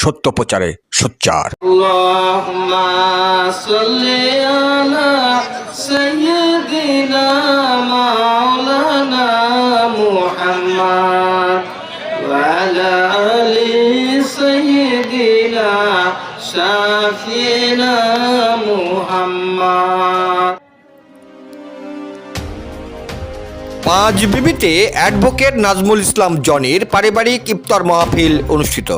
সত্য প্রচারে সোচ্চার। আল্লাহুম্মা সাল্লি আলা সাইয়্যিদিনা মাওলানা মুহাম্মদ ওয়া আলা আলি সাইয়্যিদিনা শাফিনা মুহাম্মদ। পাঁচ বিবিতে অ্যাডভোকেট নাজমুল ইসলাম জনির পারিবারিক ইফতার মাহফিল অনুষ্ঠিত।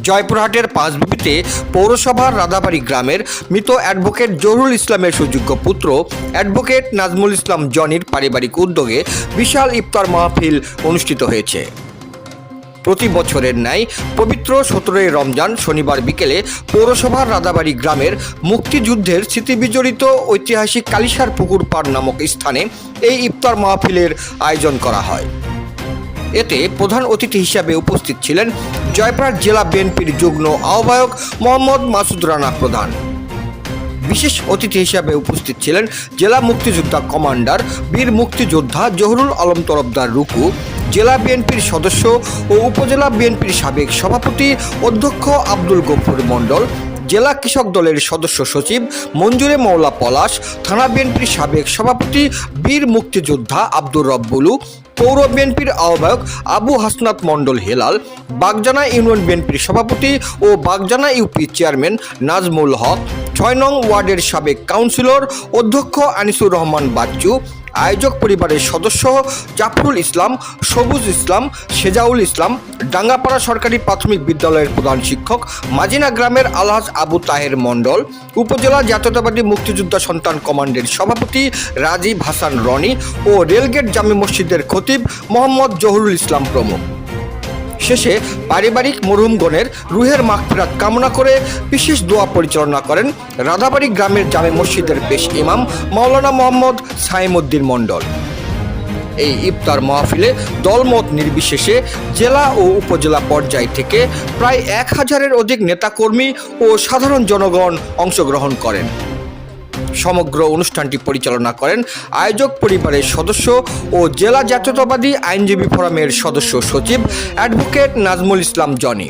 জয়পুরহাটের পাঁচ বিবিতে পৌরসভার রাধাবাড়ি গ্রামের মৃত অ্যাডভোকেট জহুরুল ইসলামের সুযোগ্য পুত্র অ্যাডভোকেট নাজমুল ইসলাম জনির পারিবারিক উদ্যোগে বিশাল ইফতার মাহফিল অনুষ্ঠিত হয়েছে। প্রতি বছরের ন্যায় পবিত্র 17 রমজান শনিবার বিকেলে পৌরসভার রাধাবাড়ি গ্রামের মুক্তিযুদ্ধের স্মৃতিবিজড়িত ঐতিহাসিক কালিসার পুকুর পাড় নামক স্থানে এই ইফতার মাহফিলের আয়োজন করা হয়। এতে প্রধান অতিথি হিসাবে উপস্থিত ছিলেন জয়পুরহাট জেলা বিএনপির যুগ্ম আহ্বায়ক মোহাম্মদ মাসুদ রানা প্রধান। বিশেষ অতিথি হিসাবে উপস্থিত ছিলেন জেলা মুক্তিযোদ্ধা কমান্ডার বীর মুক্তিযোদ্ধা জহুরুল আলম তরফদার রুকু, জেলা বিএনপির সদস্য ও উপজেলা বিএনপির সাবেক সভাপতি অধ্যক্ষ আব্দুল গফুর মণ্ডল, জেলা কৃষক দলের সদস্য সচিব মঞ্জুরে মওলা পলাশ, থানা বিএনপির সাবেক সভাপতি বীর মুক্তিযোদ্ধা আব্দুর রব্বুলু, পৌর বিএনপির আহ্বায়ক আবু হাসনাত মণ্ডল হেলাল, বাগজানা ইউনিয়ন বিএনপির সভাপতি ও বাগজানা ইউপি চেয়ারম্যান নাজমুল হক, 6 নং ওয়ার্ডের সাবেক কাউন্সিলর অধ্যক্ষ আনিসুর রহমান বাচ্চু, আয়োজক পরিবারের সদস্য জাফরুল ইসলাম, সবুজ ইসলাম, সেজাউল ইসলাম, ডাঙ্গাপাড়া সরকারি প্রাথমিক বিদ্যালয়ের প্রধান শিক্ষক মাজিনা গ্রামের আলহাজ আবু তাহের মণ্ডল, উপজেলা জাতীয়তাবাদী মুক্তিযোদ্ধা সন্তান কমান্ডের সভাপতি রাজীব হাসান রনি ও রেলগেট জামে মসজিদের খতিব মোহাম্মদ জহুরুল ইসলাম প্রমুখ। শেষে পারিবারিক মরহুমগণের রুহের মাগফিরাত কামনা করে বিশেষ দোয়া পরিচালনা করেন রাধাবাড়ি গ্রামের জামে মসজিদের পেশ ইমাম মাওলানা মোহাম্মদ সাইমুদ্দিন মণ্ডল। এই ইফতার মাহফিলে দলমত নির্বিশেষে জেলা ও উপজেলা পর্যায় থেকে প্রায় 1000-এর অধিক নেতাকর্মী ও সাধারণ জনগণ অংশগ্রহণ করেন। সমগ্র অনুষ্ঠানটি পরিচালনা করেন আয়োজক পরিবারের সদস্য ও জেলা জাতীয়তাবাদী আইনজীবী ফোরামের সদস্য সচিব অ্যাডভোকেট নাজমুল ইসলাম জনি।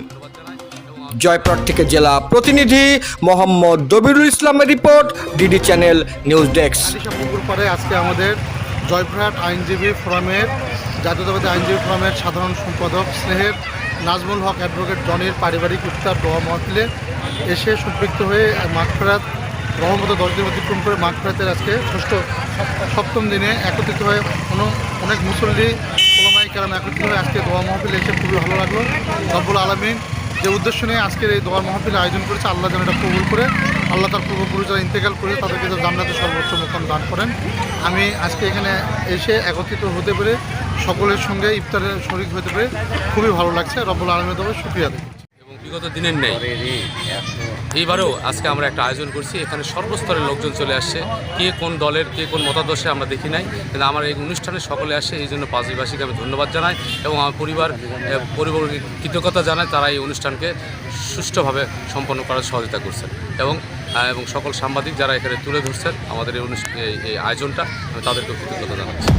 জয়পুরহাট থেকে জেলা প্রতিনিধি মোহাম্মদ দবিরুল ইসলামের report, DD channel news desk. পুকুর পাড়ে আজকে আমাদের জয়পুরহাট আইনজীবী ফোরামের জাতীয়তাবাদী আইনজীবী ফোরামের সাধারণ সম্পাদক স্নেহের নাজমুল হক অ্যাডভোকেট জনির পারিবারিক ইফতার দোয়া মাহফিলে এসে সম্পৃক্ত হয়ে মাগফিরাত রহমত 10 দিন অতিক্রম করে মাগফিরাতের আজকে সপ্তম দিনে একত্রিত হয়ে অনেক মুসল্লি ওলামায়ে কেরাম একত্রিত হয়ে আজকে দোয়া মাহফিলে এসে খুবই ভালো লাগলো। রব্বুল আলামিন যে উদ্দেশ্য নিয়ে আজকের এই দোয়া মাহফিল আয়োজন করেছে, আল্লাহ যেন এটা কবুল করে, আল্লাহ তার পূর্বপুরুষ যারা ইন্তেকাল করে তাদেরকে জান্নাতে সর্বোচ্চ মুকাম দান করেন। আমি আজকে এখানে এসে একত্রিত হতে পেরে সকলের সঙ্গে ইফতারের শরীক হতে পেরে খুবই ভালো লাগছে। রব্বুল আলামিনের তবে শুকরিয়া দিই। এবং বিগত দিনের নেই এইবারেও আজকে আমরা একটা আয়োজন করছি। এখানে সর্বস্তরের লোকজন চলে আসছে, কে কোন দলের কে কোন মতাদর্শে আমরা দেখি নাই, কিন্তু আমার এই অনুষ্ঠানে সকলে আসে। এই জন্য পাঁচবিবাসীকে আমি ধন্যবাদ জানাই এবং আমার পরিবারকে কৃতজ্ঞতা জানাই। তারা এই অনুষ্ঠানকে সুষ্ঠুভাবে সম্পন্ন করার সহযোগিতা করছেন এবং সকল সাংবাদিক যারা এখানে তুলে ধরছেন আমাদের এই আয়োজনটা, আমি তাদেরকেও কৃতজ্ঞতা জানাচ্ছি।